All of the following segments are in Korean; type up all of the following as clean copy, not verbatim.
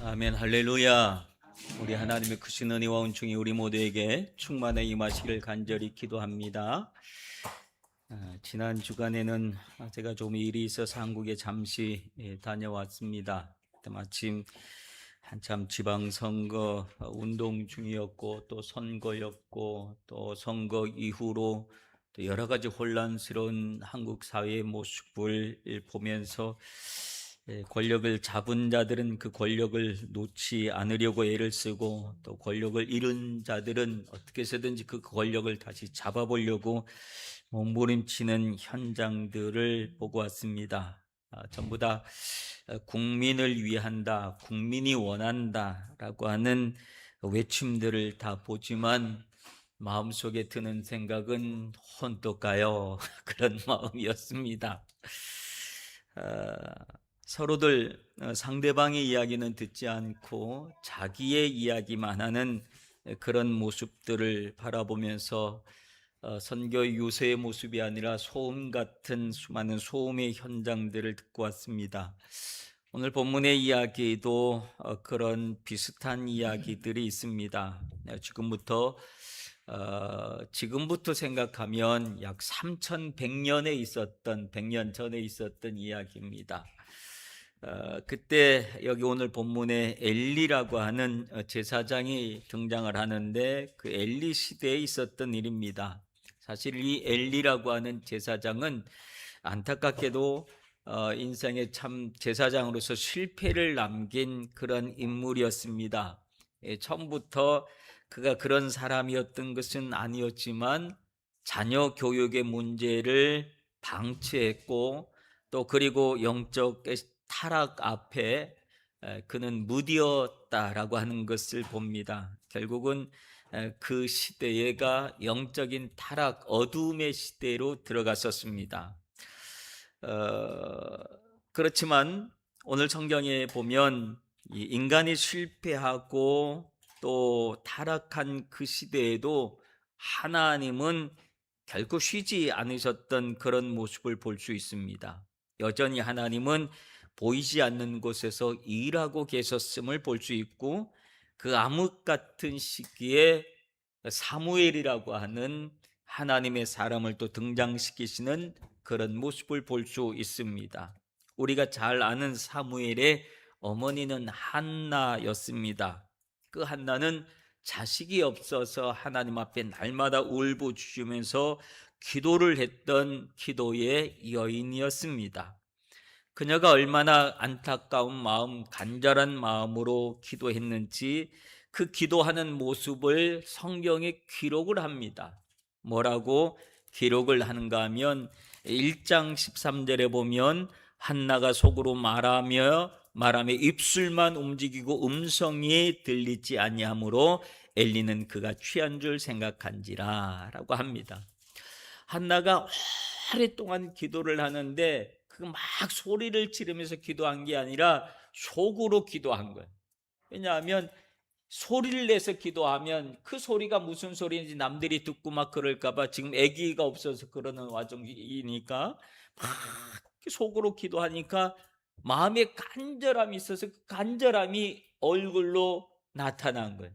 아멘, 할렐루야. 우리 하나님의 크신 은혜와 은총이 우리 모두에게 충만히 임하시길 간절히 기도합니다. 지난 주간에는 제가 좀 일이 있어서 한국에 잠시 다녀왔습니다. 마침 한참 지방선거 운동 중이었고, 또 선거였고, 또 선거 이후로 또 여러 가지 혼란스러운 한국 사회의 모습을 보면서 권력을 잡은 자들은 그 권력을 놓지 않으려고 애를 쓰고, 또 권력을 잃은 자들은 어떻게 해서든지 그 권력을 다시 잡아보려고 몸부림치는 현장들을 보고 왔습니다. 전부 다 국민을 위한다, 국민이 원한다라고 하는 외침들을 다 보지만 마음속에 드는 생각은 혼떡가요. 그런 마음이었습니다. 서로들 상대방의 이야기는 듣지 않고 자기의 이야기만 하는 그런 모습들을 바라보면서 선교 유세의 모습이 아니라 소음 같은 수많은 소음의 현장들을 듣고 왔습니다. 오늘 본문의 이야기도 그런 비슷한 이야기들이 있습니다. 지금부터 생각하면 약 3100년에 있었던, 100년 전에 있었던 이야기입니다. 그때 여기 오늘 본문에 엘리라고 하는 제사장이 등장을 하는데, 그 엘리 시대에 있었던 일입니다. 사실 이 엘리라고 하는 제사장은 안타깝게도 인생에 참 제사장으로서 실패를 남긴 그런 인물이었습니다. 처음부터 그가 그런 사람이었던 것은 아니었지만 자녀 교육의 문제를 방치했고, 또 그리고 영적 타락 앞에 그는 무디었다라고 하는 것을 봅니다. 결국은 그 시대가 영적인 타락, 어두움의 시대로 들어갔었습니다. 그렇지만 오늘 성경에 보면 이 인간이 실패하고 또 타락한 그 시대에도 하나님은 결코 쉬지 않으셨던 그런 모습을 볼 수 있습니다. 여전히 하나님은 보이지 않는 곳에서 일하고 계셨음을 볼 수 있고, 그 암흑 같은 시기에 사무엘이라고 하는 하나님의 사람을 또 등장시키시는 그런 모습을 볼 수 있습니다. 우리가 잘 아는 사무엘의 어머니는 한나였습니다. 그 한나는 자식이 없어서 하나님 앞에 날마다 울부짖으면서 기도를 했던 기도의 여인이었습니다. 그녀가 얼마나 안타까운 마음, 간절한 마음으로 기도했는지 그 기도하는 모습을 성경에 기록을 합니다. 뭐라고 기록을 하는가 하면 1장 13절에 보면 한나가 속으로 말하며 입술만 움직이고 음성이 들리지 아니하므로 엘리는 그가 취한 줄 생각한지라 라고 합니다. 한나가 오랫동안 기도를 하는데 그 막 소리를 지르면서 기도한 게 아니라 속으로 기도한 거예요. 왜냐하면 소리를 내서 기도하면 그 소리가 무슨 소리인지 남들이 듣고 막 그럴까 봐, 지금 아기가 없어서 그러는 와중이니까 막 속으로 기도하니까 마음에 간절함이 있어서 그 간절함이 얼굴로 나타난 거예요.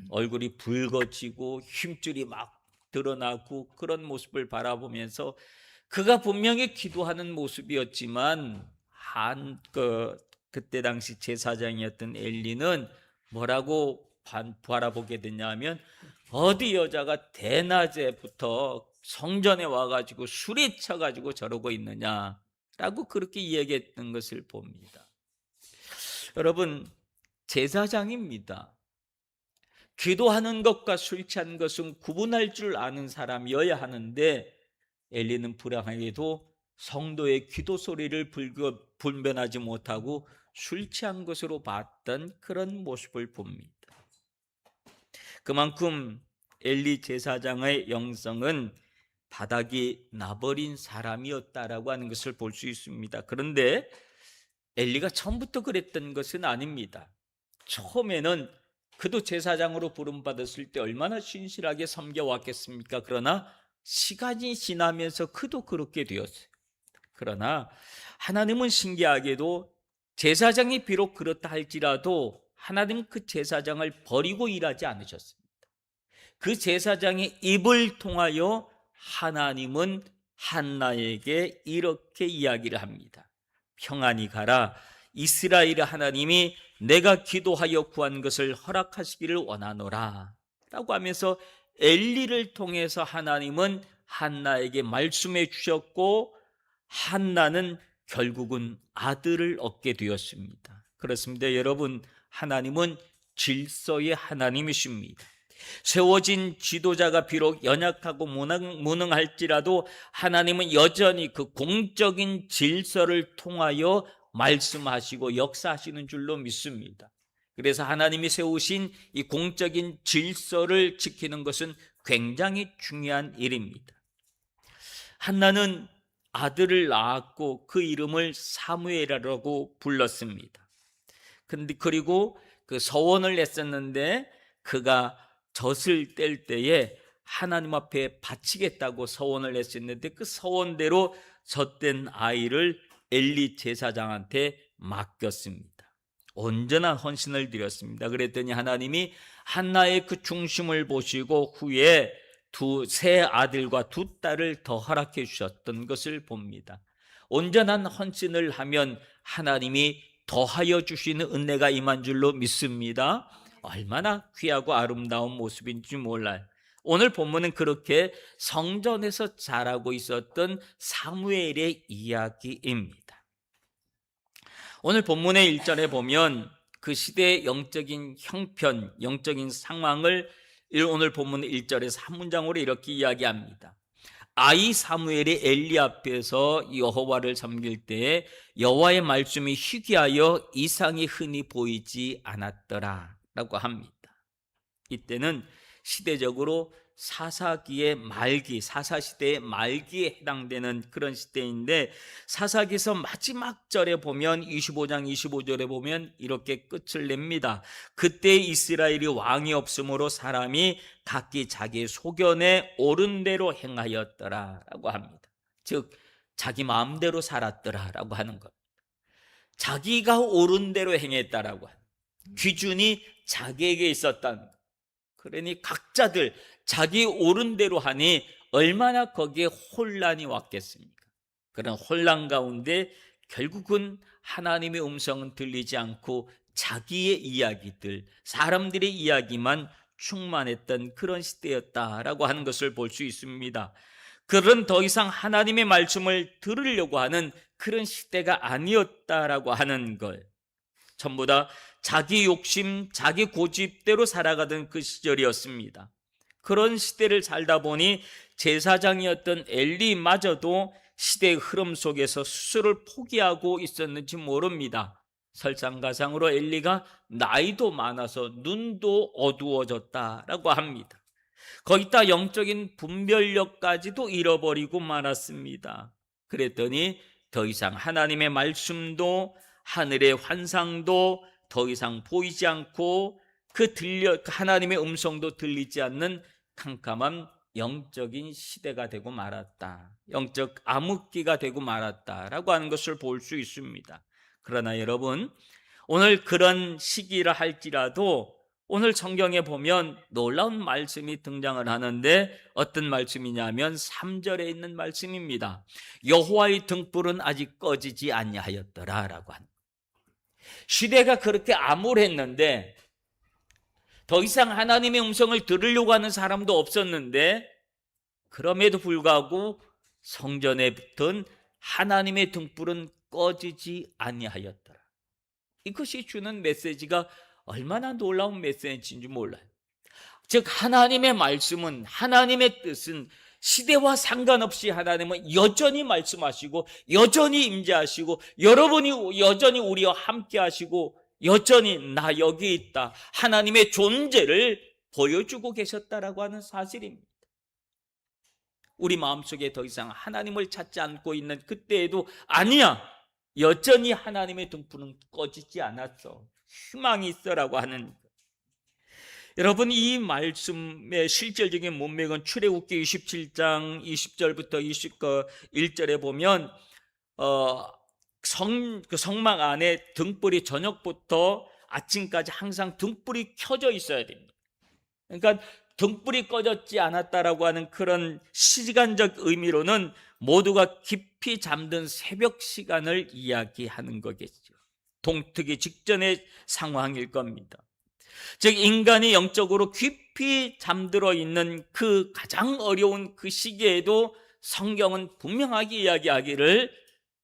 얼굴이 붉어지고 힘줄이 막 드러나고 그런 모습을 바라보면서 그가 분명히 기도하는 모습이었지만 그때 당시 제사장이었던 엘리는 뭐라고 바라보게 됐냐면, 어디 여자가 대낮에부터 성전에 와가지고 술이 쳐가지고 저러고 있느냐라고 그렇게 이야기했던 것을 봅니다. 여러분, 제사장입니다. 기도하는 것과 술 취한 것은 구분할 줄 아는 사람이어야 하는데, 엘리는 불행하게도 성도의 기도 소리를 분별하지 못하고 술 취한 것으로 봤던 그런 모습을 봅니다. 그만큼 엘리 제사장의 영성은 바닥이 나버린 사람이었다라고 하는 것을 볼 수 있습니다. 그런데 엘리가 처음부터 그랬던 것은 아닙니다. 처음에는 그도 제사장으로 부름받았을 때 얼마나 신실하게 섬겨왔겠습니까? 그러나 시간이 지나면서 그도 그렇게 되었어요. 그러나 하나님은 신기하게도 제사장이 비록 그렇다 할지라도 하나님 그 제사장을 버리고 일하지 않으셨습니다. 그 제사장의 입을 통하여 하나님은 한나에게 이렇게 이야기를 합니다. 평안히 가라. 이스라엘의 하나님이 내가 기도하여 구한 것을 허락하시기를 원하노라 라고 하면서 엘리를 통해서 하나님은 한나에게 말씀해 주셨고, 한나는 결국은 아들을 얻게 되었습니다. 그렇습니다. 여러분, 하나님은 질서의 하나님이십니다. 세워진 지도자가 비록 연약하고 무능할지라도 하나님은 여전히 그 공적인 질서를 통하여 말씀하시고 역사하시는 줄로 믿습니다. 그래서 하나님이 세우신 이 공적인 질서를 지키는 것은 굉장히 중요한 일입니다. 한나는 아들을 낳았고 그 이름을 사무엘이라고 불렀습니다. 그리고 그 서원을 냈었는데 그가 젖을 뗄 때에 하나님 앞에 바치겠다고 서원을 했었는데 그 서원대로 젖된 아이를 엘리 제사장한테 맡겼습니다. 온전한 헌신을 드렸습니다. 그랬더니 하나님이 한나의 그 중심을 보시고 후에 세 아들과 두 딸을 더 허락해 주셨던 것을 봅니다. 온전한 헌신을 하면 하나님이 더하여 주시는 은혜가 임한 줄로 믿습니다. 얼마나 귀하고 아름다운 모습인지 몰라요. 오늘 본문은 그렇게 성전에서 자라고 있었던 사무엘의 이야기입니다. 오늘 본문의 1절에 보면 그 시대의 영적인 형편, 영적인 상황을 오늘 본문 1절에서 한 문장으로 이렇게 이야기합니다. 아이 사무엘이 엘리 앞에서 여호와를 섬길 때에 여호와의 말씀이 희귀하여 이상이 흔히 보이지 않았더라 라고 합니다. 이때는 시대적으로 사사기의 말기, 사사시대의 말기에 해당되는 그런 시대인데, 사사기에서 마지막 절에 보면 25장 25절에 보면 이렇게 끝을 냅니다. 그때 이스라엘이 왕이 없으므로 사람이 각기 자기 소견에 옳은 대로 행하였더라 라고 합니다. 즉 자기 마음대로 살았더라 라고 하는 것. 자기가 옳은 대로 행했다라고 하는 기준이 자기에게 있었다는 것. 그러니 각자들 자기 옳은 대로 하니 얼마나 거기에 혼란이 왔겠습니까? 그런 혼란 가운데 결국은 하나님의 음성은 들리지 않고 자기의 이야기들, 사람들의 이야기만 충만했던 그런 시대였다라고 하는 것을 볼 수 있습니다. 그런 더 이상 하나님의 말씀을 들으려고 하는 그런 시대가 아니었다라고 하는 걸, 전부 다 자기 욕심, 자기 고집대로 살아가던 그 시절이었습니다. 그런 시대를 살다 보니 제사장이었던 엘리마저도 시대의 흐름 속에서 스스로를 포기하고 있었는지 모릅니다. 설상가상으로 엘리가 나이도 많아서 눈도 어두워졌다라고 합니다. 거기다 영적인 분별력까지도 잃어버리고 말았습니다. 그랬더니 더 이상 하나님의 말씀도 하늘의 환상도 더 이상 보이지 않고 하나님의 음성도 들리지 않는 캄캄한 영적인 시대가 되고 말았다. 영적 암흑기가 되고 말았다라고 하는 것을 볼 수 있습니다. 그러나 여러분, 오늘 그런 시기라 할지라도 오늘 성경에 보면 놀라운 말씀이 등장을 하는데 어떤 말씀이냐면 3절에 있는 말씀입니다. 여호와의 등불은 아직 꺼지지 아니하였더라라고 합니다. 시대가 그렇게 암울했는데 더 이상 하나님의 음성을 들으려고 하는 사람도 없었는데, 그럼에도 불구하고 성전에 붙은 하나님의 등불은 꺼지지 아니하였더라. 이것이 주는 메시지가 얼마나 놀라운 메시지인지 몰라요. 즉 하나님의 말씀은, 하나님의 뜻은 시대와 상관없이 하나님은 여전히 말씀하시고 여전히 임재하시고 여러분이 여전히 우리와 함께 하시고 여전히 나 여기 있다, 하나님의 존재를 보여주고 계셨다라고 하는 사실입니다. 우리 마음속에 더 이상 하나님을 찾지 않고 있는 그때에도 아니야, 여전히 하나님의 등불은 꺼지지 않았어, 희망이 있어라고 하는. 여러분, 이 말씀의 실질적인 문맥은 출애굽기 27장 20절부터 21절에 보면 성막 안에 등불이 저녁부터 아침까지 항상 등불이 켜져 있어야 됩니다. 그러니까 등불이 꺼졌지 않았다라고 하는 그런 시간적 의미로는 모두가 깊이 잠든 새벽 시간을 이야기하는 거겠죠. 동트기 직전의 상황일 겁니다. 즉 인간이 영적으로 깊이 잠들어 있는 그 가장 어려운 그 시기에도 성경은 분명하게 이야기하기를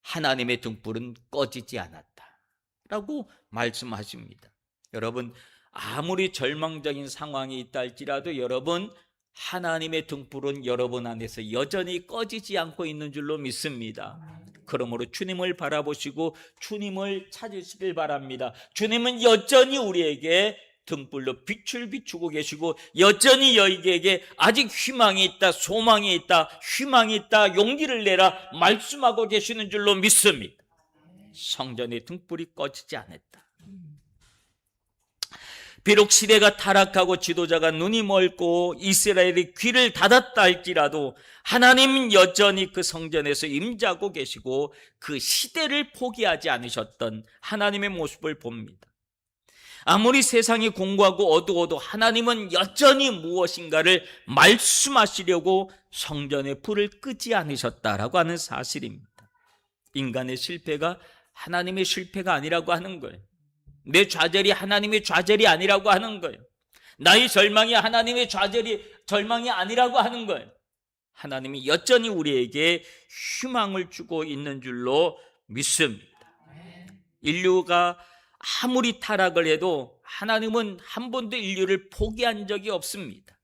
하나님의 등불은 꺼지지 않았다라고 말씀하십니다. 여러분, 아무리 절망적인 상황이 있다 할지라도 여러분, 하나님의 등불은 여러분 안에서 여전히 꺼지지 않고 있는 줄로 믿습니다. 그러므로 주님을 바라보시고 주님을 찾으시길 바랍니다. 주님은 여전히 우리에게 등불로 빛을 비추고 계시고 여전히 너희에게 아직 희망이 있다, 소망이 있다, 희망이 있다, 용기를 내라 말씀하고 계시는 줄로 믿습니다. 성전의 등불이 꺼지지 않았다. 비록 시대가 타락하고 지도자가 눈이 멀고 이스라엘이 귀를 닫았다 할지라도 하나님은 여전히 그 성전에서 임재하고 계시고 그 시대를 포기하지 않으셨던 하나님의 모습을 봅니다. 아무리 세상이 공고하고 어두워도 하나님은 여전히 무엇인가를 말씀하시려고 성전의 불을 끄지 않으셨다라고 하는 사실입니다. 인간의 실패가 하나님의 실패가 아니라고 하는 거예요. 내 좌절이 하나님의 좌절이 아니라고 하는 거예요. 나의 절망이 하나님의 절망이 아니라고 하는 거예요. 하나님이 여전히 우리에게 희망을 주고 있는 줄로 믿습니다. 인류가 아무리 타락을 해도 하나님은 한 번도 인류를 포기한 적이 없습니다.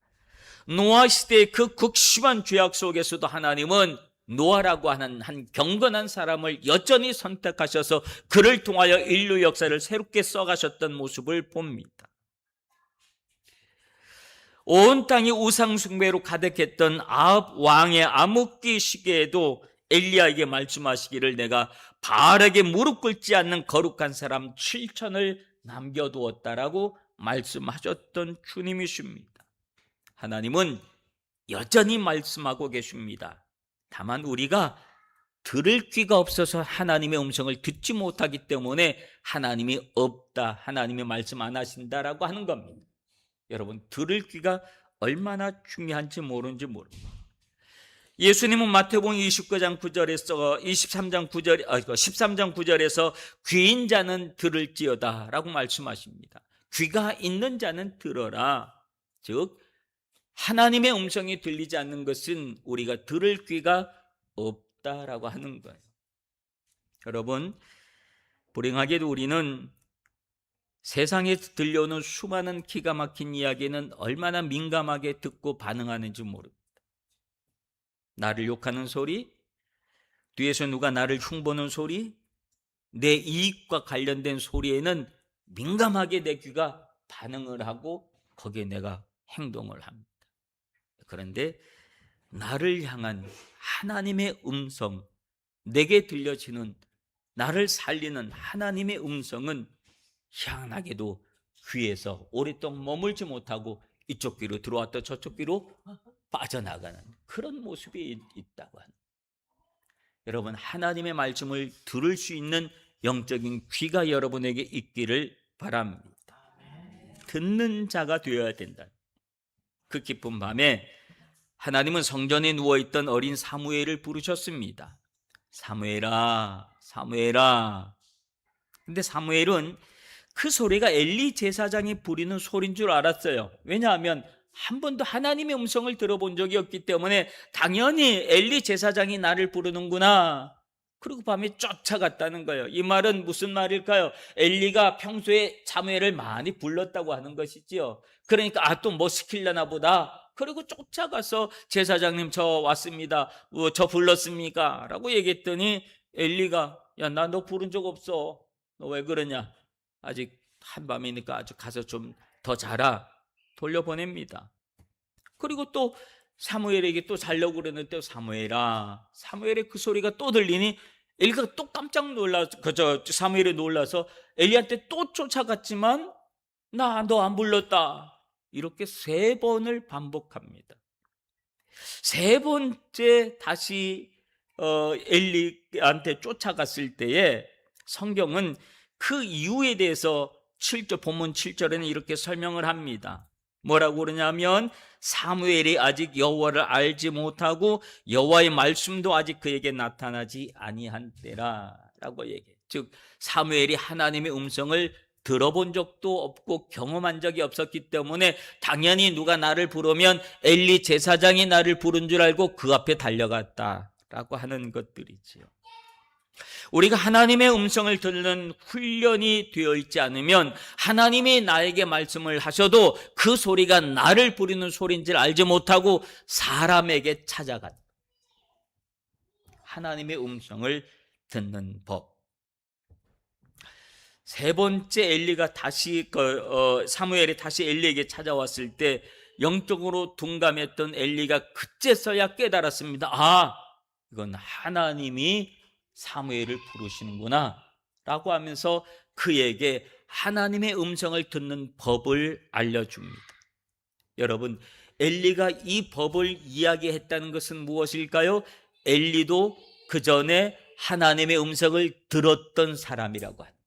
노아 시대의 그 극심한 죄악 속에서도 하나님은 노아라고 하는 한 경건한 사람을 여전히 선택하셔서 그를 통하여 인류 역사를 새롭게 써가셨던 모습을 봅니다. 온 땅이 우상 숭배로 가득했던 아합 왕의 암흑기 시기에도 엘리야에게 말씀하시기를 내가 바알에게 무릎 꿇지 않는 거룩한 사람 7천을 남겨두었다라고 말씀하셨던 주님이십니다. 하나님은 여전히 말씀하고 계십니다. 다만 우리가 들을 귀가 없어서 하나님의 음성을 듣지 못하기 때문에 하나님이 없다, 하나님이 말씀 안 하신다라고 하는 겁니다. 여러분, 들을 귀가 얼마나 중요한지 모르는지 모릅니다. 예수님은 마태복음 29장 9절에서 13장 9절에서 귀인 자는 들을지어다 라고 말씀하십니다. 귀가 있는 자는 들어라. 즉 하나님의 음성이 들리지 않는 것은 우리가 들을 귀가 없다라고 하는 거예요. 여러분, 불행하게도 우리는 세상에서 들려오는 수많은 기가 막힌 이야기는 얼마나 민감하게 듣고 반응하는지 모릅니다. 나를 욕하는 소리, 뒤에서 누가 나를 흉보는 소리, 내 이익과 관련된 소리에는 민감하게 내 귀가 반응을 하고 거기에 내가 행동을 합니다. 그런데 나를 향한 하나님의 음성, 내게 들려지는 나를 살리는 하나님의 음성은 희한하게도 귀에서 오랫동안 머물지 못하고 이쪽 귀로 들어왔다 저쪽 귀로 빠져나가는 그런 모습이 있다고 합니다. 여러분, 하나님의 말씀을 들을 수 있는 영적인 귀가 여러분에게 있기를 바랍니다. 듣는 자가 되어야 된다. 그 깊은 밤에 하나님은 성전에 누워있던 어린 사무엘을 부르셨습니다. 사무엘아, 사무엘아. 근데 사무엘은 그 소리가 엘리 제사장이 부리는 소리인 줄 알았어요. 왜냐하면 한 번도 하나님의 음성을 들어본 적이 없기 때문에 당연히 엘리 제사장이 나를 부르는구나. 그리고 밤에 쫓아갔다는 거예요. 이 말은 무슨 말일까요? 엘리가 평소에 사무엘을 많이 불렀다고 하는 것이지요. 그러니까 또 뭐 시키려나 보다. 그리고 쫓아가서 제사장님 저 왔습니다. 저 불렀습니까? 라고 얘기했더니 엘리가 야, 나 너 부른 적 없어. 너 왜 그러냐? 아직 한밤이니까 아주 가서 좀 더 자라. 돌려보냅니다. 그리고 또 사무엘에게 또 자려고 그러는데 사무엘아, 사무엘의 그 소리가 또 들리니 엘리가 또 깜짝 놀라서 사무엘이 놀라서 엘리한테 또 쫓아갔지만 나 너 안 불렀다. 이렇게 3번을 반복합니다. 3번째 다시 엘리한테 쫓아갔을 때에 성경은 그 이유에 대해서 7절 본문 7절에는 이렇게 설명을 합니다. 뭐라고 그러냐면 사무엘이 아직 여호와를 알지 못하고 여호와의 말씀도 아직 그에게 나타나지 아니한 때라라고 얘기해요. 즉 사무엘이 하나님의 음성을 들어본 적도 없고 경험한 적이 없었기 때문에 당연히 누가 나를 부르면 엘리 제사장이 나를 부른 줄 알고 그 앞에 달려갔다라고 하는 것들이지요. 우리가 하나님의 음성을 듣는 훈련이 되어 있지 않으면 하나님이 나에게 말씀을 하셔도 그 소리가 나를 부르는 소리인지를 알지 못하고 사람에게 찾아간 하나님의 음성을 듣는 법. 세 번째 엘리가 다시 사무엘이 다시 엘리에게 찾아왔을 때 영적으로 둔감했던 엘리가 그제서야 깨달았습니다. 아, 이건 하나님이 사무엘을 부르시는구나 라고 하면서 그에게 하나님의 음성을 듣는 법을 알려줍니다. 여러분, 엘리가 이 법을 이야기했다는 것은 무엇일까요? 엘리도 그 전에 하나님의 음성을 들었던 사람이라고 합니다.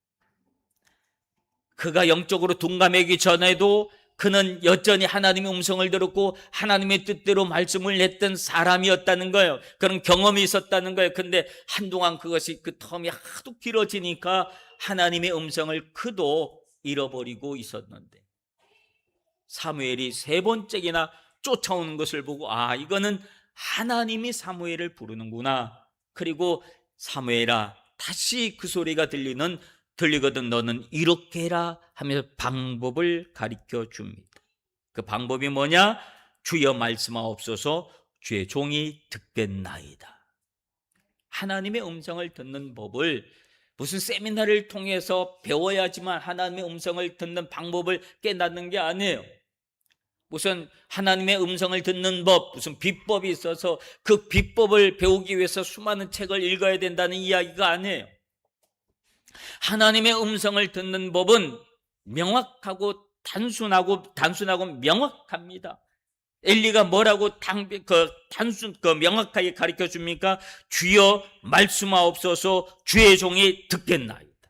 그가 영적으로 둔감하기 전에도 그는 여전히 하나님의 음성을 들었고 하나님의 뜻대로 말씀을 냈던 사람이었다는 거예요. 그런 경험이 있었다는 거예요. 근데 한동안 그것이 그 텀이 하도 길어지니까 하나님의 음성을 그도 잃어버리고 있었는데 사무엘이 세 번째나 쫓아오는 것을 보고 아, 이거는 하나님이 사무엘을 부르는구나. 그리고 사무엘아, 다시 그 소리가 들리거든 너는 이렇게 해라 하면서 방법을 가르쳐 줍니다. 그 방법이 뭐냐? 주여 말씀하옵소서 주의 종이 듣겠나이다. 하나님의 음성을 듣는 법을 무슨 세미나를 통해서 배워야지만 하나님의 음성을 듣는 방법을 깨닫는 게 아니에요. 무슨 하나님의 음성을 듣는 법, 무슨 비법이 있어서 그 비법을 배우기 위해서 수많은 책을 읽어야 된다는 이야기가 아니에요. 하나님의 음성을 듣는 법은 명확하고 단순하고 명확합니다. 엘리가 뭐라고 명확하게 가르쳐 줍니까? 주여 말씀하옵소서 주의 종이 듣겠나이다.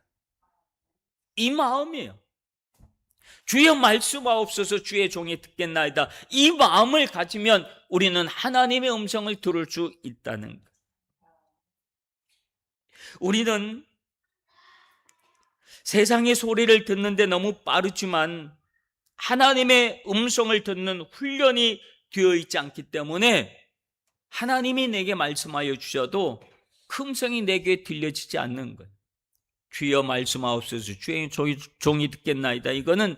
이 마음이에요. 주여 말씀하옵소서 주의 종이 듣겠나이다. 이 마음을 가지면 우리는 하나님의 음성을 들을 수 있다는 것. 우리는 세상의 소리를 듣는데 너무 빠르지만 하나님의 음성을 듣는 훈련이 되어 있지 않기 때문에 하나님이 내게 말씀하여 주셔도 그 음성이 내게 들려지지 않는 거예요. 주여 말씀하옵소서 주의 종이 듣겠나이다. 이거는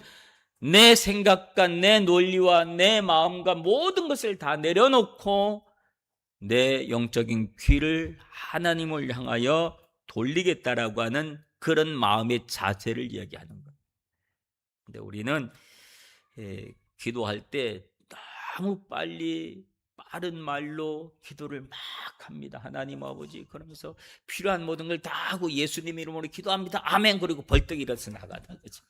내 생각과 내 논리와 내 마음과 모든 것을 다 내려놓고 내 영적인 귀를 하나님을 향하여 돌리겠다라고 하는 그런 마음의 자세를 이야기하는 거예요. 근데 우리는 기도할 때 너무 빠른 말로 기도를 막 합니다. 하나님 아버지 그러면서 필요한 모든 걸 다 하고 예수님 이름으로 기도합니다. 아멘. 그리고 벌떡 일어서 나가다 그죠?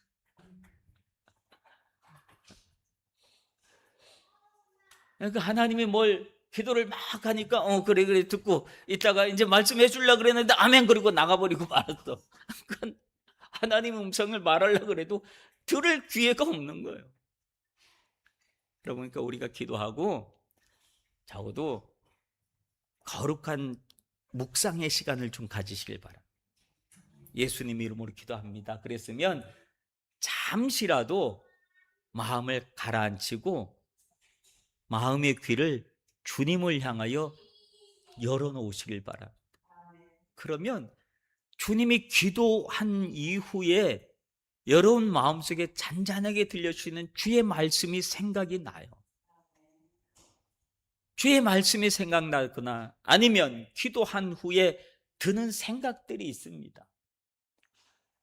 그러니까 하나님이 뭘 기도를 막 하니까 그래 듣고 이따가 이제 말씀해 주려고 그랬는데 아멘 그리고 나가버리고 말았어. 그건 하나님 음성을 말하려고 그래도 들을 기회가 없는 거예요. 그러니까 우리가 기도하고 적어도 거룩한 묵상의 시간을 좀 가지시길 바랍니다. 예수님 이름으로 기도합니다. 그랬으면 잠시라도 마음을 가라앉히고 마음의 귀를 주님을 향하여 열어놓으시길 바랍니다. 그러면 주님이 기도한 이후에 여러분 마음속에 잔잔하게 들려주시는 주의 말씀이 생각이 나요. 주의 말씀이 생각나거나 아니면 기도한 후에 드는 생각들이 있습니다.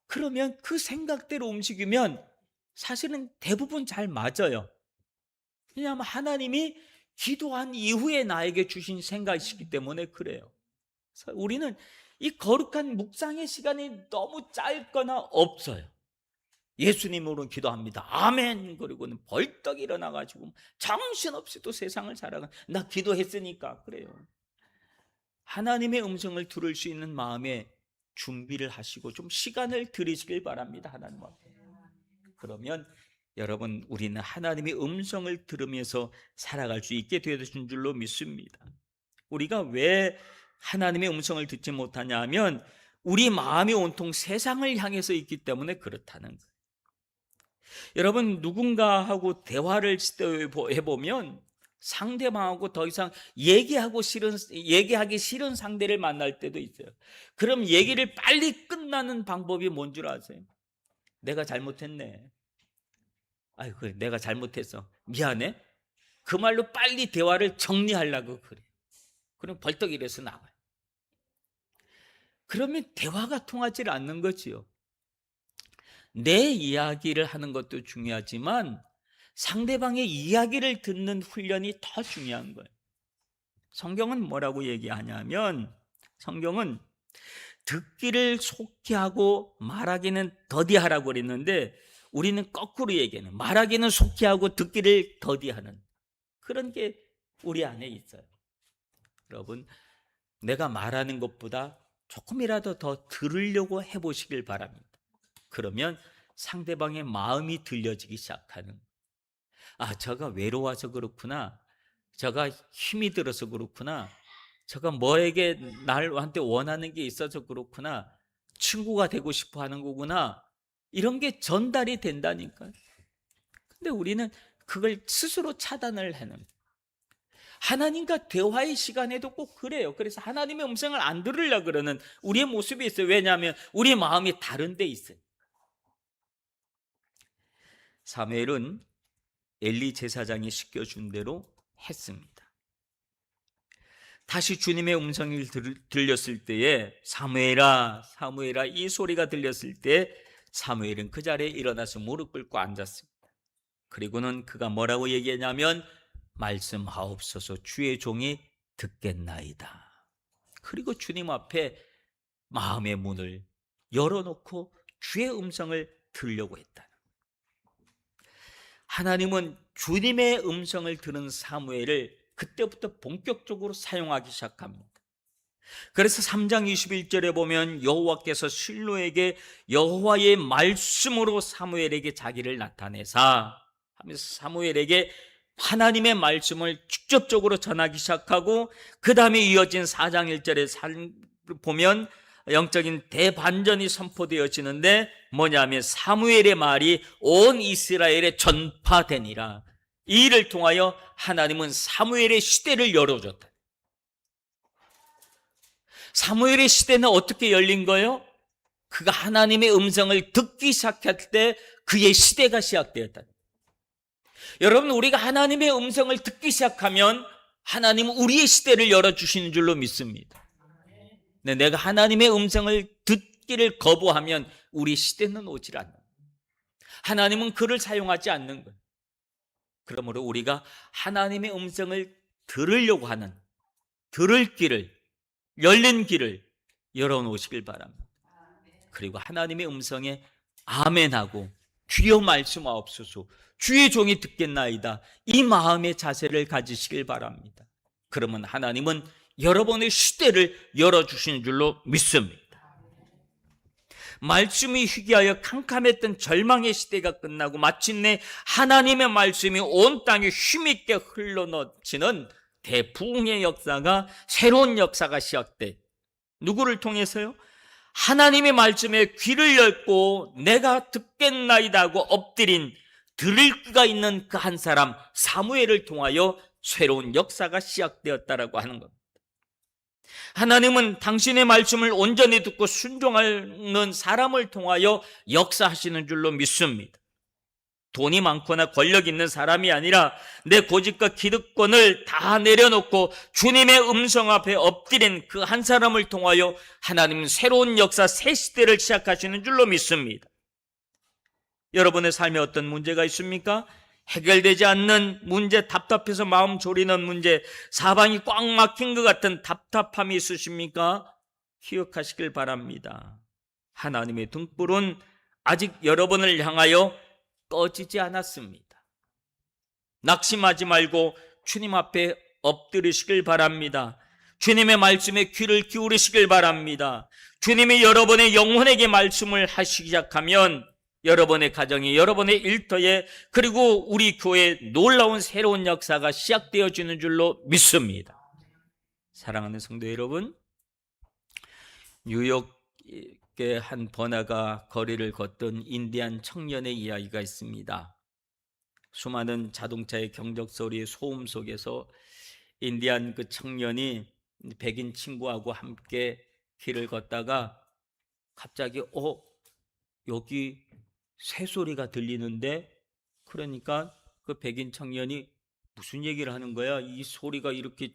그러면 그 생각대로 움직이면 사실은 대부분 잘 맞아요. 왜냐하면 하나님이 기도한 이후에 나에게 주신 생각이시기 때문에 그래요. 그래서 우리는 이 거룩한 묵상의 시간이 너무 짧거나 없어요. 예수님으로 기도합니다. 아멘. 그리고는 벌떡 일어나가지고 정신없이 또 세상을 살아가. 나 기도했으니까 그래요. 하나님의 음성을 들을 수 있는 마음에 준비를 하시고 좀 시간을 들이시길 바랍니다. 하나님 앞에. 그러면 여러분, 우리는 하나님의 음성을 들으면서 살아갈 수 있게 되어진 줄로 믿습니다. 우리가 왜 하나님의 음성을 듣지 못하냐 하면 우리 마음이 온통 세상을 향해서 있기 때문에 그렇다는 거예요. 여러분, 누군가하고 대화를 해보면 상대방하고 더 이상 얘기하기 싫은 상대를 만날 때도 있어요. 그럼 얘기를 빨리 끝나는 방법이 뭔 줄 아세요? 내가 잘못했네. 아이고, 그래, 내가 잘못했어. 미안해. 그 말로 빨리 대화를 정리하려고 그래. 그럼 벌떡 일어서 나와요. 그러면 대화가 통하지 않는 거지요. 내 이야기를 하는 것도 중요하지만 상대방의 이야기를 듣는 훈련이 더 중요한 거예요. 성경은 뭐라고 얘기하냐면, 성경은 듣기를 속히 하고 말하기는 더디하라고 그랬는데 우리는 거꾸로 얘기하는, 말하기는 속히 하고 듣기를 더디하는 그런 게 우리 안에 있어요. 여러분, 내가 말하는 것보다 조금이라도 더 들으려고 해보시길 바랍니다. 그러면 상대방의 마음이 들려지기 시작하는, 아, 저가 외로워서 그렇구나, 저가 힘이 들어서 그렇구나, 저가 뭐에게 나한테 원하는 게 있어서 그렇구나, 친구가 되고 싶어 하는 거구나, 이런 게 전달이 된다니까요. 근데 우리는 그걸 스스로 차단을 하는, 하나님과 대화의 시간에도 꼭 그래요. 그래서 하나님의 음성을 안 들으려고 그러는 우리의 모습이 있어요. 왜냐하면 우리의 마음이 다른 데 있어요. 사무엘은 엘리 제사장이 시켜준 대로 했습니다. 다시 주님의 음성이 들렸을 때에 사무엘아, 사무엘아, 이 소리가 들렸을 때 사무엘은 그 자리에 일어나서 무릎 꿇고 앉았습니다. 그리고는 그가 뭐라고 얘기했냐면, 말씀하옵소서, 주의 종이 듣겠나이다. 그리고 주님 앞에 마음의 문을 열어놓고 주의 음성을 들으려고 했다. 하나님은 주님의 음성을 들은 사무엘을 그때부터 본격적으로 사용하기 시작합니다. 그래서 3장 21절에 보면 여호와께서 실로에게 여호와의 말씀으로 사무엘에게 자기를 나타내사 하면서 사무엘에게 하나님의 말씀을 직접적으로 전하기 시작하고, 그 다음에 이어진 4장 1절에 보면 영적인 대반전이 선포되어지는데 뭐냐면 사무엘의 말이 온 이스라엘에 전파되니라. 이 일을 통하여 하나님은 사무엘의 시대를 열어줬다. 사무엘의 시대는 어떻게 열린 거예요? 그가 하나님의 음성을 듣기 시작할 때 그의 시대가 시작되었다. 여러분, 우리가 하나님의 음성을 듣기 시작하면 하나님은 우리의 시대를 열어주시는 줄로 믿습니다. 네, 내가 하나님의 음성을 듣기를 거부하면 우리 시대는 오질 않는, 하나님은 그를 사용하지 않는 거예요. 그러므로 우리가 하나님의 음성을 들으려고 하는, 들을 길을, 열린 길을 열어놓으시길 바랍니다. 그리고 하나님의 음성에 아멘하고 주여 말씀하옵소서, 주의 종이 듣겠나이다, 이 마음의 자세를 가지시길 바랍니다. 그러면 하나님은 여러분의 시대를 열어주시는 줄로 믿습니다. 말씀이 희귀하여 캄캄했던 절망의 시대가 끝나고 마침내 하나님의 말씀이 온 땅에 힘있게 흘러넘치는 대부흥의 역사가, 새로운 역사가 시작돼. 누구를 통해서요? 하나님의 말씀에 귀를 열고 내가 듣겠나이다 하고 엎드린, 들을 귀가 있는 그 한 사람 사무엘을 통하여 새로운 역사가 시작되었다라고 하는 겁니다. 하나님은 당신의 말씀을 온전히 듣고 순종하는 사람을 통하여 역사하시는 줄로 믿습니다. 돈이 많거나 권력 있는 사람이 아니라 내 고집과 기득권을 다 내려놓고 주님의 음성 앞에 엎드린 그 한 사람을 통하여 하나님은 새로운 역사, 새 시대를 시작하시는 줄로 믿습니다. 여러분의 삶에 어떤 문제가 있습니까? 해결되지 않는 문제, 답답해서 마음 졸이는 문제, 사방이 꽉 막힌 것 같은 답답함이 있으십니까? 기억하시길 바랍니다. 하나님의 등불은 아직 여러분을 향하여 꺼지지 않았습니다. 낙심하지 말고 주님 앞에 엎드리시길 바랍니다. 주님의 말씀에 귀를 기울이시길 바랍니다. 주님이 여러분의 영혼에게 말씀을 하시기 시작하면 여러분의 가정에, 여러분의 일터에, 그리고 우리 교회에 놀라운 새로운 역사가 시작되어지는 줄로 믿습니다. 사랑하는 성도 여러분, 뉴욕의 한 번화가 거리를 걷던 인디안 청년의 이야기가 있습니다. 수많은 자동차의 경적 소리의 소음 속에서 인디안 그 청년이 백인 친구하고 함께 길을 걷다가 갑자기 여기 새소리가 들리는데, 그러니까 그 백인 청년이 무슨 얘기를 하는 거야? 이 소리가 이렇게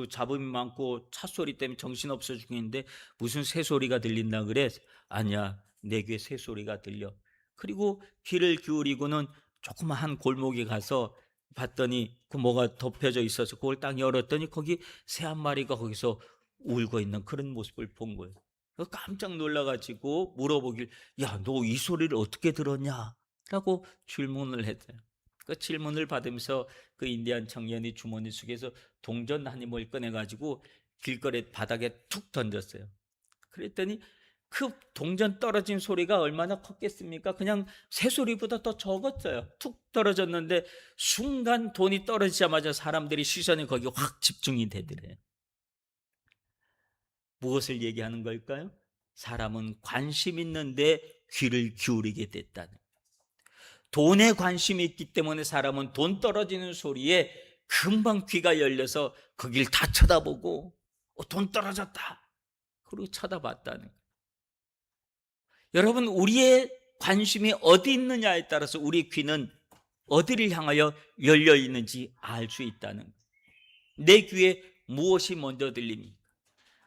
잡음이 많고 차 소리 때문에 정신없어 죽겠는데 무슨 새소리가 들린다 그래? 아니야, 내 귀에 새소리가 들려. 그리고 귀를 기울이고는 조그마한 골목에 가서 봤더니 그 뭐가 덮여져 있어서 그걸 딱 열었더니 거기 새 한 마리가 거기서 울고 있는 그런 모습을 본 거예요. 깜짝 놀라가지고 물어보길, 야, 너 이 소리를 어떻게 들었냐? 라고 질문을 했어요. 그 질문을 받으면서 그 인디안 청년이 주머니 속에서 동전 한 힘을 꺼내가지고 길거리 바닥에 툭 던졌어요. 그랬더니 그 동전 떨어진 소리가 얼마나 컸겠습니까? 그냥 새소리보다 더 적었어요. 툭 떨어졌는데 순간 돈이 떨어지자마자 사람들이 시선이 거기 확 집중이 되더래요. 무엇을 얘기하는 걸까요? 사람은 관심 있는데 귀를 기울이게 됐다는. 돈에 관심이 있기 때문에 사람은 돈 떨어지는 소리에 금방 귀가 열려서 거길 다 쳐다보고 돈 떨어졌다 그리고 쳐다봤다는. 여러분, 우리의 관심이 어디 있느냐에 따라서 우리 귀는 어디를 향하여 열려 있는지 알 수 있다는. 내 귀에 무엇이 먼저 들립니까?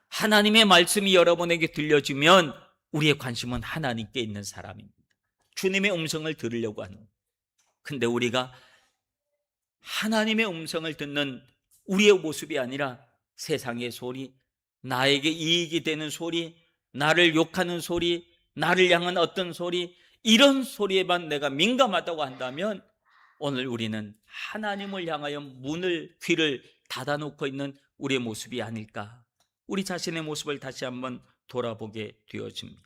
하나님의 말씀이 여러분에게 들려주면 우리의 관심은 하나님께 있는 사람입니다. 주님의 음성을 들으려고 하는. 근데 우리가 하나님의 음성을 듣는 우리의 모습이 아니라 세상의 소리, 나에게 이익이 되는 소리, 나를 욕하는 소리, 나를 향한 어떤 소리, 이런 소리에만 내가 민감하다고 한다면 오늘 우리는 하나님을 향하여 문을, 귀를 닫아놓고 있는 우리의 모습이 아닐까. 우리 자신의 모습을 다시 한번 돌아보게 되어집니다.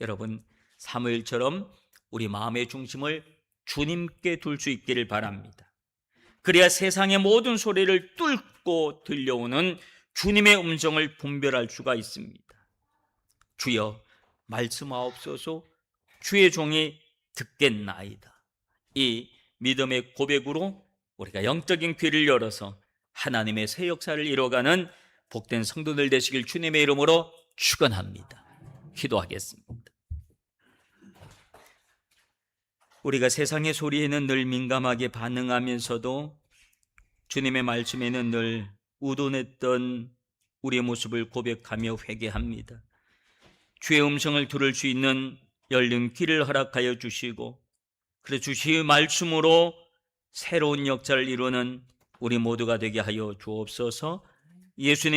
여러분, 사무엘처럼 우리 마음의 중심을 주님께 둘 수 있기를 바랍니다. 그래야 세상의 모든 소리를 뚫고 들려오는 주님의 음성을 분별할 수가 있습니다. 주여 말씀하옵소서, 주의 종이 듣겠나이다. 이 믿음의 고백으로 우리가 영적인 귀를 열어서 하나님의 새 역사를 이뤄가는 복된 성도들 되시길 주님의 이름으로 축원합니다. 기도하겠습니다. 우리가 세상의 소리에는 늘 민감하게 반응하면서도 주님의 말씀에는 늘 우둔했던 우리의 모습을 고백하며 회개합니다. 주의 음성을 들을 수 있는 열린 귀를 허락하여 주시고, 그래서 주의 말씀으로 새로운 역사를 이루는 우리 모두가 되게 하여 주옵소서. 예수님